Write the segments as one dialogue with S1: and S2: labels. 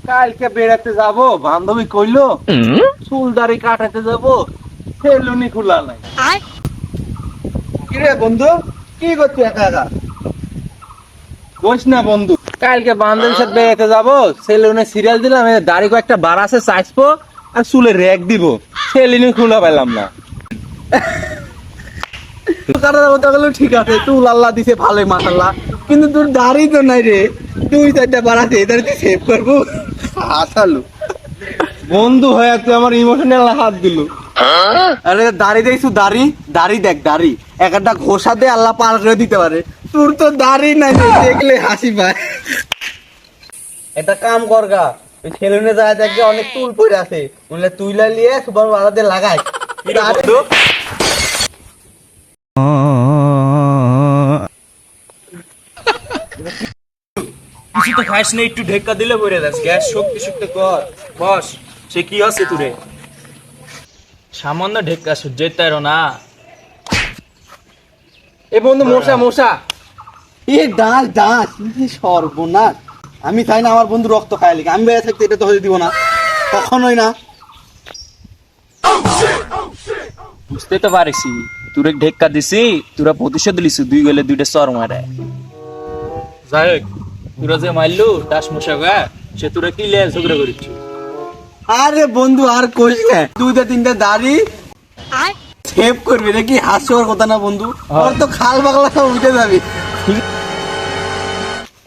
S1: কালকে বেড়াতে যাব, বান্ধবী কইলো চুল দাড়ি কাটাতে যাব, সেলুনি খোলা নাই। কিরে বন্ধু, কি করছিস একা একা? কইস না বন্ধু, কালকে বান্ধবীর সাথে বেড়াতে যাব, সেলুনে সিরিয়াল দিলাম, দাড়ি কয়েকটা বার আছে চাইছবো আর চুলে রেক দিব, সেলুনি খোলা পেলাম না। ঠিক আছে, চুল আল্লাহ দিছে ভালোই মাশাআল্লাহ, কিন্তু তোর দাড়ি তো নাই রে, দুই চারটা বার আছে, এদের সেভ করবো। আসালু বন্ধু হয়ে তুই আমার ইমোশনাল হাত দিল। আরে দাড়ি দেখছু, দাড়ি দাড়ি দেখ, দাড়ি একটা ঘোষা দিয়ে আল্লাহ পার করে দিতে পারে, তোর তো দাড়ি নাই, দেখলে হাসি পায়। এটা কাম করগা, ওই সেলুনে যায় দেখবে অনেক চুল পড়ে আছে, বললে তুইলা নিয়ে সুপার বাড়াতে লাগাই।
S2: কিছু তো খাইস না, একটু ঢেক্কা দিলে পড়ে যাস। গ্যাস শক্তি শক্তি কর, বস। সে কি আছে তুরে? সামান্য ঢেক্কা সহ্যের তাইরো না।
S1: এ বন্ধু মশা মশা, এ ডাল ডাল, কি সর্বনাশ। আমি চাই না আমার বন্ধু রক্ত খায় লিখে, আমি বেড়ে থাকতে এটা তো হতে দিব না, কখনোই না।
S2: বুঝতে তো পারিসি তুরে ঢেক্কা দিছি, তোরা প্রতিশোধ লিসু, দুই গেলে দুইটা চর মারে। যাই হোক, তোরা যে মারলু দাস মশা গা, সে তোরা কি লে ঝগড়া করিস?
S1: আরে বন্ধু আর কইস না, দুইটা তিনটা দাড়ি সেভ করবি নাকি? হাস্যকর কথা না বন্ধু, আর তো খাল বাগলা সব উঠে যাবি।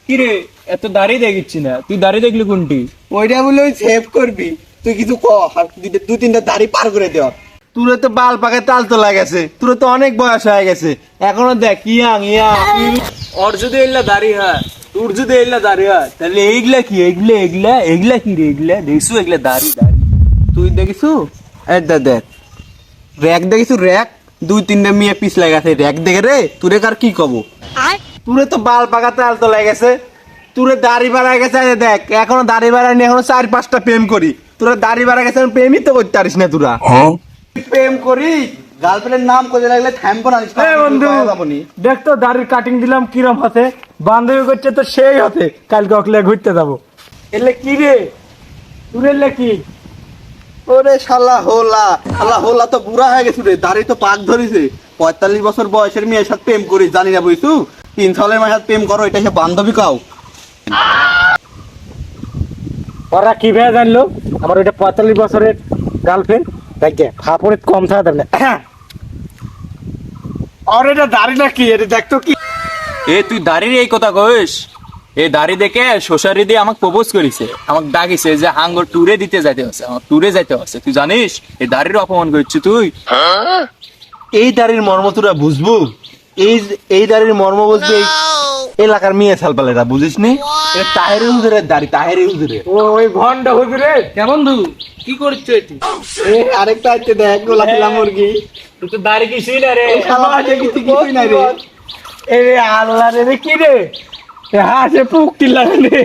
S2: কিরে এত দাড়ি দেখিচ্ছি না, তুই দাড়ি দেখলি কোনটি?
S1: ওইটা বলে ওই সেভ করবি, তুই কিছু দুই তিনটা দাড়ি পার করে দেওয়া। তোর তো বাল পাকে তাল তো লাগেছে, তোর তো অনেক বয়স হয়ে গেছে, এখনো দেখ ইয়াং ইয়াং।
S2: ওর যদি এগুলা দাড়ি হয়, তোর যদি এগুলা দাড়ি হয়, তাহলে এইগুলা কি? এগুলা এগুলা এগুলা কি রে? এগুলা দেখছু? এগুলা দাড়ি দাড়ি
S1: তুই দেখিসু? দেখ র্যাক দেখিসু? র্যাক দুই তিনটা মেয়ে পিস লাগাছে, র্যাক দেখে রে তুরে কার কি কব? তুরে তো বাল পাকা তাল তো লাগেছে, তুরে দাড়ি বাড়ায় গেছে। দেখ এখনো দাড়ি বাড়ায়নি, এখনো 4-5টা প্রেম করি, তোরা দাড়ি বাড়া গেছে, প্রেমই তো করতে পারিস না তোরা। প্রেম করি গার্লফ্রেন্ডের নাম করে লাগলে থ্যাম্পো না
S3: বন্ধু দেখ তো দাড়ির কাটিং দিলাম কিরম হাতে, বান্ধবী করছে তো সেই হতে, কালকে অকলে ঘুরতে যাবো। এলে কি রে তুই, এলে কি?
S1: ওরে শালা হোলা, শালা হোলা তো বুড়া হয়ে গেছে রে, দাড়ি তো পাক ধরেছে। 45 বছর বয়সের মেয়ের সাথে প্রেম করিস, জানি না বুঝছু? 3 সালের মেয়ের সাথে প্রেম করো, এটা সে বান্ধবী কাও?
S3: ওরা কি ভেবে জানলো আমার ওইটা 45 বছরের গার্লফ্রেন্ড? দেখে ফাপড়ে কম থাকা না। আর এটা দাড়ি না কি, এটা দেখতো কি?
S2: এ তুই দাড়ির এই কথা কইস? এই দাড়ি দেখে শ্বশুরি দিয়ে আমাকে প্রপোজ করিছে, আমাকে ডাকিছে যে হাঙ্গর ট্যুরে দিতে যাইতে হচ্ছে, আমার ট্যুরে যাইতে হচ্ছে। তুই জানিস এই দাড়ির অপমান করছিস তুই?
S1: এই দাড়ির মর্ম তোরা বুঝবো? এই দাড়ির মর্ম বুঝবে এই এলাকার মেয়ে সালপালেরা, বুঝিস নি? এটা তাহের হুজুরের দাড়ি, তাহের হুজুরের।
S3: ওই ভন্ড হুজুরে কেমন বন্ধু কি করছো এটি?
S1: আরেকটা আছে দেখ, গোলাপিলা মুরগি।
S3: তুই তো দাড়ি কিছুই না রে,
S1: কিছুই নাই রে।
S3: এ আল্লাহ রে, কি রে হাসে পুকটি লাগে রে,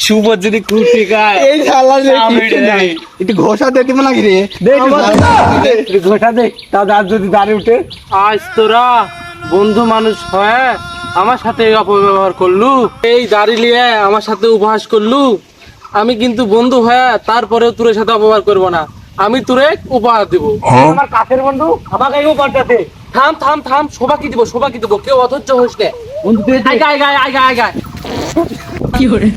S3: শুভ যদি কুটি গায়
S1: এই শালা রে কিছু নাই, একটু ঘোষা দিয়ে দিব নাকি রে?
S3: ঘোষা দে, তা দাঁত যদি দাঁড়ি উঠে। আজ তোরা বন্ধু মানুষ হয় আমার সাথে অপব্যবহার করলু, এই দাড়ি নিয়ে আমার সাথে উপহাস করলু। আমি কিন্তু বন্ধু হয়ে তারপরেও তোর সাথে অপব্যবহার করবো না, আমি তোরে উপহার দিব। আমার কাছের বন্ধু আমাকে এই উপহারটা দে। থাম থাম থাম, সবাইকে দিব, সবাইকে দিব, কেউ অধৈর্য হইস না বন্ধু। আইগা আইগা আইগা আইগা। কি করে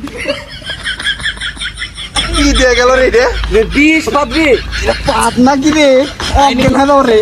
S1: কি দিয়ে গেল রে?
S3: রে দিস পাবি
S1: পাত নাকি রে? অজ্ঞান হলো রে।